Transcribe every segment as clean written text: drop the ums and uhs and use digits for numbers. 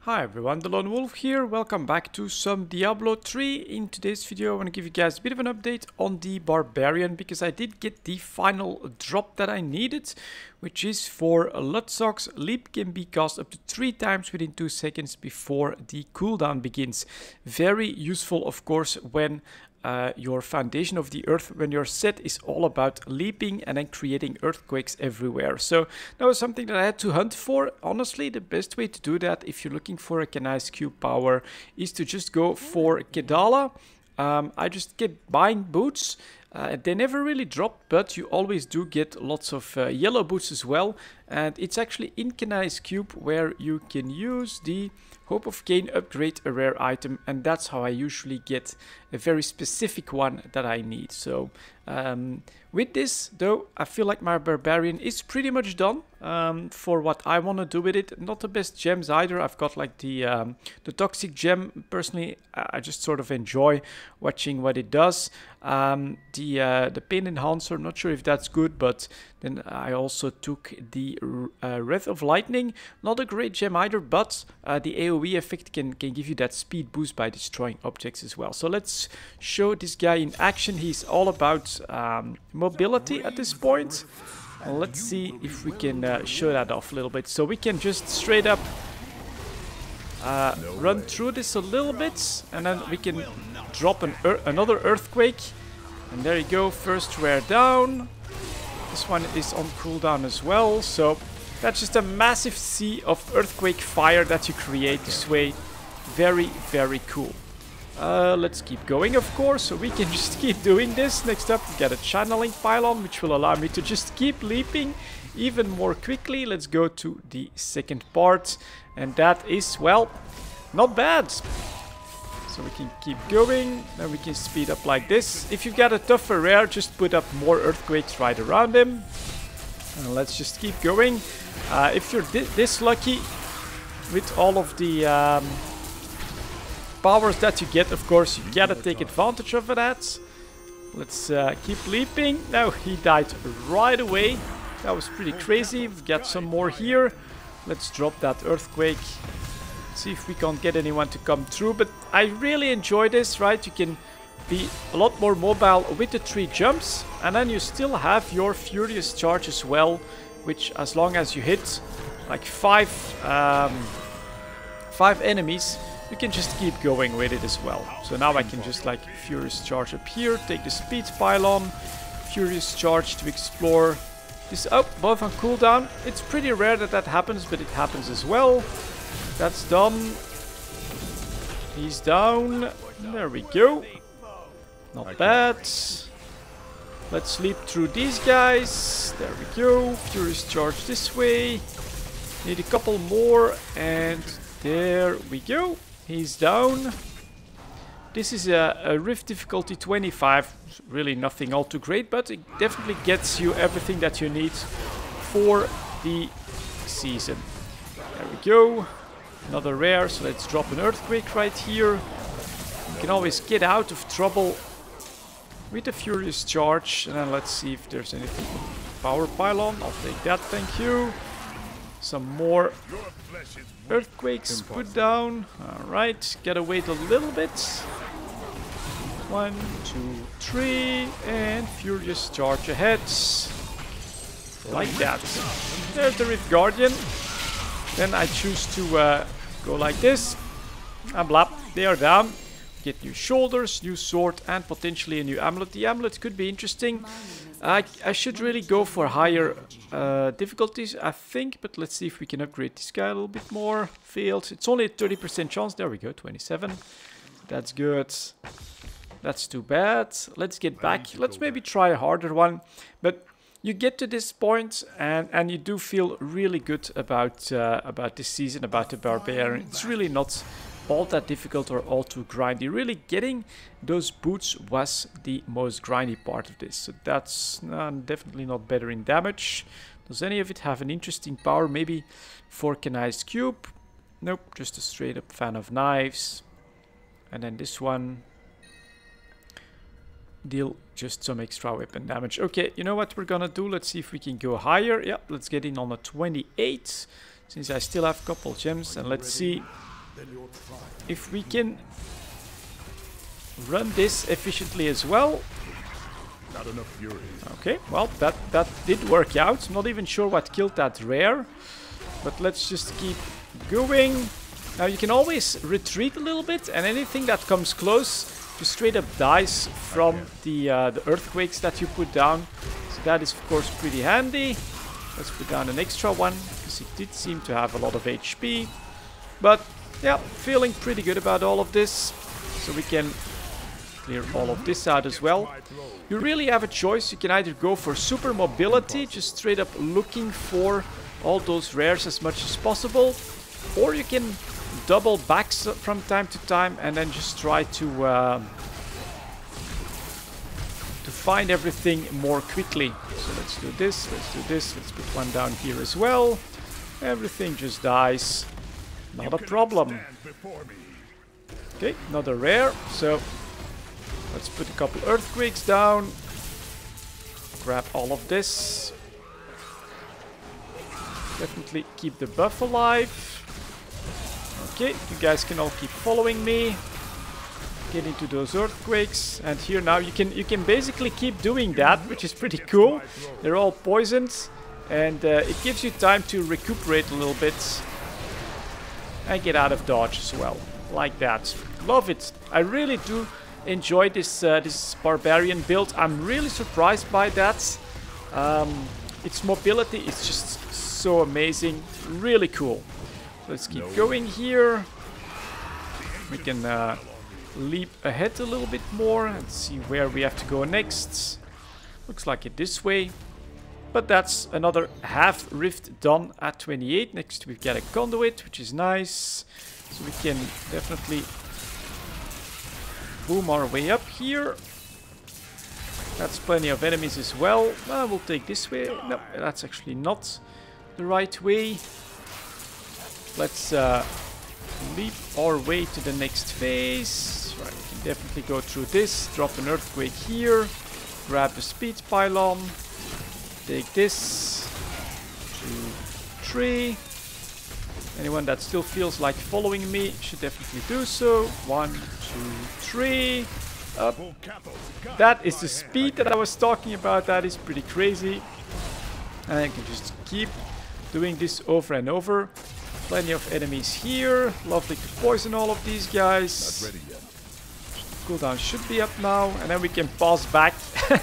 Hi everyone, delonewolf here. Welcome back to some Diablo 3. In today's video I want to give you guys a bit of an update on the Barbarian, because I did get the final drop that I needed, which is for Lutzok's leap can be cast up to 3 times within 2 seconds before the cooldown begins. Very useful, of course, when your foundation of the earth, when your set is all about leaping and then creating earthquakes everywhere. So that was something that I had to hunt for. Honestly, the best way to do that if you're looking for a nice cube power is to just go for Kedala. I just kept buying boots. They never really dropped, but you always do get lots of yellow boots as well. And it's actually in Kenai's Cube where you can use the Hope of Gain upgrade a rare item, and that's how I usually get a very specific one that I need. So with this though, I feel like my Barbarian is pretty much done for what I want to do with it. Not the best gems either. I've got like the toxic gem. Personally, I just sort of enjoy watching what it does. The pain enhancer, I'm not sure if that's good, but then I also took the Wrath of Lightning. Not a great gem either, but the AoE effect can give you that speed boost by destroying objects as well. So let's show this guy in action. He's all about mobility at this point. Let's see if we can show that off a little bit. So we can just straight up run through this a little bit, and then we can drop another earthquake. And there you go, first rare down. This one is on cooldown as well, so that's just a massive sea of earthquake fire that you create this way. Very, very cool. Let's keep going, of course, so we can just keep doing this. Next up, we get a channeling pylon, which will allow me to just keep leaping even more quickly. Let's go to the second part, and that is, well, not bad. So we can keep going, then we can speed up like this. If you've got a tougher rare, just put up more earthquakes right around him. And let's just keep going. If you're this lucky with all of the powers that you get, of course, you gotta take advantage of that. Let's keep leaping. Now he died right away. That was pretty crazy. We've got some more here. Let's drop that earthquake. See if we can't get anyone to come through. But I really enjoy this, right? You can be a lot more mobile with the 3 jumps, and then you still have your furious charge as well, which as long as you hit like 5 enemies, you can just keep going with it as well. So now I can just like furious charge up here, take the speed pylon, furious charge to explore this. Oh, both on cooldown. It's pretty rare that that happens, but it happens as well. That's done. He's down. There we go. Not bad. Let's sleep through these guys. There we go. Furious charge this way. Need a couple more, and there we go. He's down. This is a Rift difficulty 25. Really nothing all too great, but it definitely gets you everything that you need for the season. There we go. Another rare, so let's drop an earthquake right here. You can always get out of trouble with the furious charge. And then let's see if there's anything. Power pylon, I'll take that, thank you. Some more earthquakes put down. Alright, gotta wait a little bit. 1, 2, 3, and furious charge ahead. Like that. There's the Rift Guardian. Then I choose to go like this. And blap, they are down. Get new shoulders, new sword, and potentially a new amulet. The amulet could be interesting. I should really go for higher difficulties, I think. But let's see if we can upgrade this guy a little bit more. Failed. It's only a 30% chance. There we go, 27. That's good. That's too bad. Let's get back. Let's maybe try a harder one. But you get to this point, and you do feel really good about this season, about the Barbarian. It's really not all that difficult or all too grindy. Really getting those boots was the most grindy part of this. So that's definitely not better in damage. Does any of it have an interesting power? Maybe for Kenai's Cube? Nope, just a straight up fan of knives. And then this one. Deal just some extra weapon damage. Okay, you know what we're gonna do? Let's see if we can go higher. Yeah, let's get in on a 28. Since I still have a couple gems. And let's see if we can run this efficiently as well. Not enough fury. Okay, well, that did work out. Not even sure what killed that rare. But let's just keep going. Now you can always retreat a little bit, and anything that comes close just straight up dies from the earthquakes that you put down. So that is of course pretty handy. Let's put down an extra one, because it did seem to have a lot of HP. But yeah, feeling pretty good about all of this. So we can clear all of this out as well. You really have a choice. You can either go for super mobility, just straight up looking for all those rares as much as possible, or you can double back from time to time and then just try to find everything more quickly. So let's do this, let's put one down here as well. Everything just dies. Not a problem. Okay, another rare. So let's put a couple earthquakes down. Grab all of this. Definitely keep the buff alive. Okay, you guys can all keep following me. Get into those earthquakes, and here now you can basically keep doing that, which is pretty cool. They're all poisoned, and it gives you time to recuperate a little bit and get out of dodge as well, like that. Love it. I really do enjoy this this barbarian build. I'm really surprised by that. Its mobility is just so amazing, really cool. Let's keep going here. We can leap ahead a little bit more and see where we have to go next. Looks like it this way. But that's another half rift done at 28. Next we've got a conduit, which is nice. So we can definitely boom our way up here. That's plenty of enemies as well. We'll take this way. No, that's actually not the right way. Let's leap our way to the next phase. Right, we can definitely go through this. Drop an earthquake here. Grab the speed pylon. Take this. 2, 3. Anyone that still feels like following me should definitely do so. 1, 2, 3. Up. That is the speed that I was talking about. That is pretty crazy. And I can just keep doing this over and over. Plenty of enemies here. Lovely to poison all of these guys. Not ready yet. Cooldown should be up now. And then we can pass back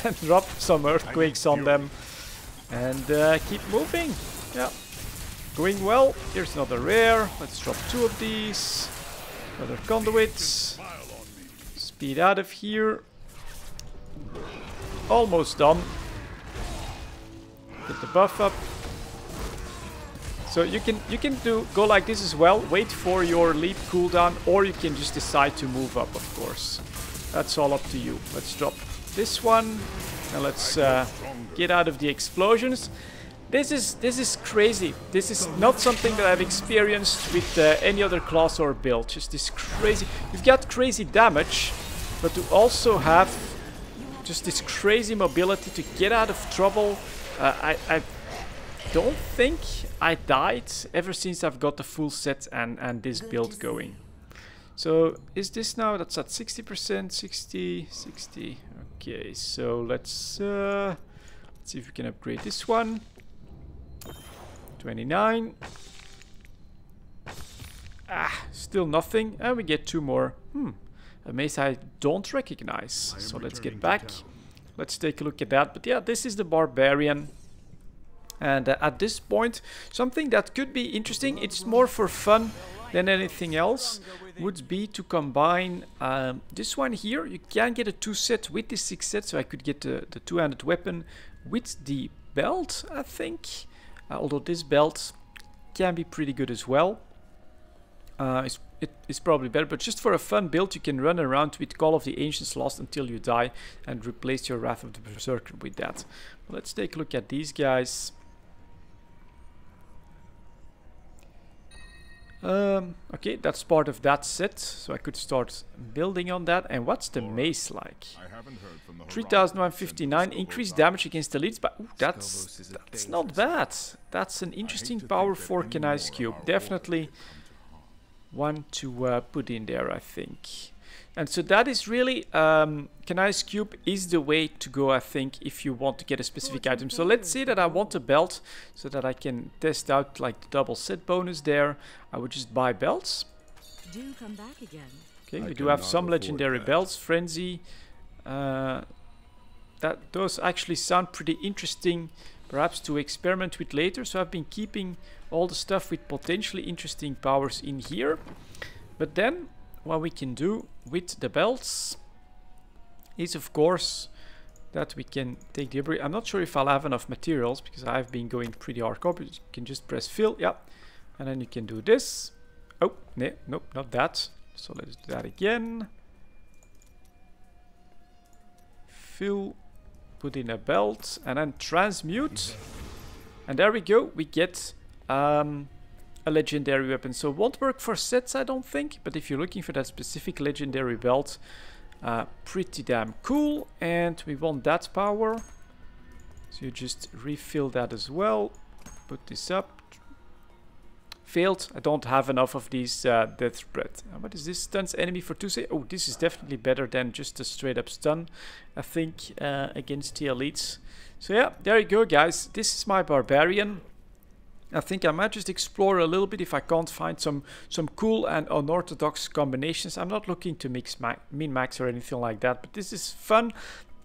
and drop some earthquakes on them. And keep moving. Yeah. Going well. Here's another rare. Let's drop 2 of these. Another conduits. Speed out of here. Almost done. Get the buff up. So you can go like this as well. Wait for your leap cooldown, or you can just decide to move up, of course. That's all up to you. Let's drop this one, and let's get out of the explosions. This is crazy. This is not something that I've experienced with any other class or build. Just this crazy. You've got crazy damage, but to also have just this crazy mobility to get out of trouble. I don't think I died ever since I've got the full set and this build going. So is this now? That's at 60%, 60. Okay, so let's see if we can upgrade this one. 29. Still nothing, and we get 2 more. A mace I don't recognize. So let's get back. Let's take a look at that. But yeah, this is the Barbarian. And at this point, something that could be interesting, it's more for fun than anything else, would be to combine this one here. You can get a 2 set with the 6 set, so I could get the 2-handed weapon with the belt, I think. Although this belt can be pretty good as well. It's probably better, but just for a fun build, you can run around with Call of the Ancients Lost until you die and replace your Wrath of the Berserker with that. But let's take a look at these guys. Okay, that's part of that set, so I could start building on that. And what's the mace like? 3159 increased damage against elites, but ooh, that's not bad. That's an interesting power fork and ice cube. Definitely one to put in there, I think. And so that is really, Canai's Cube is the way to go, I think, if you want to get a specific item. So let's say that I want a belt so that I can test out like the double set bonus there. I would just buy belts. Do come back again. Okay, we do have some legendary belts. Frenzy. Those actually sound pretty interesting, perhaps to experiment with later. So I've been keeping all the stuff with potentially interesting powers in here. But then what we can do with the belts is, of course, that we can take the I'm not sure if I'll have enough materials because I've been going pretty hardcore. But you can just press fill, yeah, and then you can do this. Oh, no, nope, not that. So let's do that again. Fill, put in a belt, and then transmute. And there we go. We get a legendary weapon. So it won't work for sets, I don't think. But if you're looking for that specific legendary belt, pretty damn cool. And we want that power. So you just refill that as well. Put this up. Failed. I don't have enough of these death breath. What is this? Stuns enemy for 2 seconds. Oh, this is definitely better than just a straight up stun, I think, against the elites. So yeah, there you go, guys. This is my Barbarian. I think I might just explore a little bit if I can't find some cool and unorthodox combinations. I'm not looking to mix min-max or anything like that, but this is fun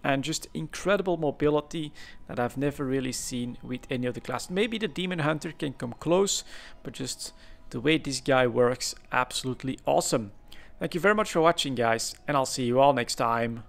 and just incredible mobility that I've never really seen with any other class. Maybe the Demon Hunter can come close, but just the way this guy works, absolutely awesome. Thank you very much for watching, guys, and I'll see you all next time.